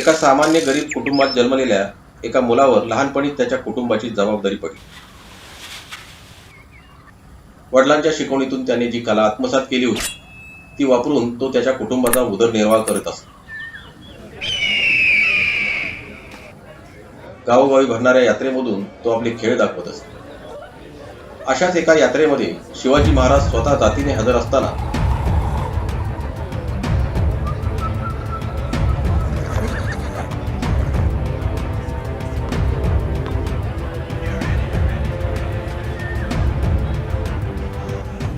एका सामान्य गरीब कुटुंबात जन्मलेल्या एका मुलावर लहानपणी त्याच्या कुटुंबाची जबाबदारी पडली. वडिलांच्या शिकवणीतून त्याने जी कला आत्मसात केली होती ती वापरून तो त्याच्या कुटुंबाचा उदरनिर्वाह करत असतो. गावोगावी भरणाऱ्या यात्रेमधून तो आपले खेळ दाखवत असतो. अशाच एका यात्रेमध्ये शिवाजी महाराज स्वतः जातीने हजर असताना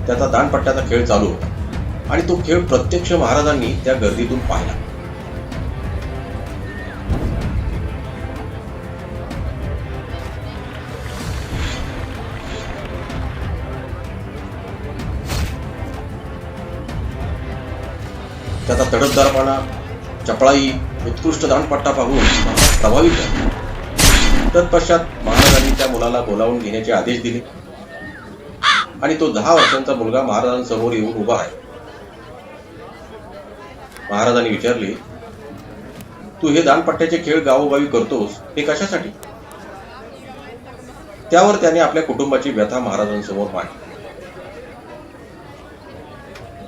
त्याचा दांडपट्ट्याचा खेळ चालू होता आणि तो खेळ प्रत्यक्ष महाराजांनी त्या गर्दीतून पाहिला. त्याचा तडफदारपणा, चपळाई, उत्कृष्ट दांडपट्टा पाहून महाराज प्रभावित झाले. तत्पश्चात महाराजांनी त्या मुलाला बोलावून घेण्याचे आदेश दिले आणि तो 10 वर्षांचा मुलगा महाराजांसमोर येऊन उभा आहे. महाराजांनी विचारले, तू हे दांडपट्ट्याचे खेळ गावोगावी करतोस हे कशासाठी? त्यावर त्याने आपल्या कुटुंबाची व्यथा महाराजांसमोर मांडली.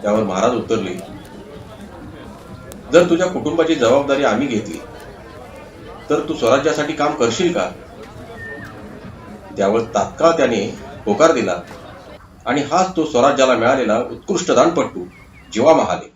त्यावर महाराज उत्तरले, जर तुझ्या कुटुंबाची जबाबदारी आम्ही घेतली तर तू स्वराज्यासाठी काम करशील का? त्यावर तात्काळ त्याने होकार दिला आणि हाच तो स्वराज्याला मिळालेला उत्कृष्ट दांडपट्टू जिवा महाले.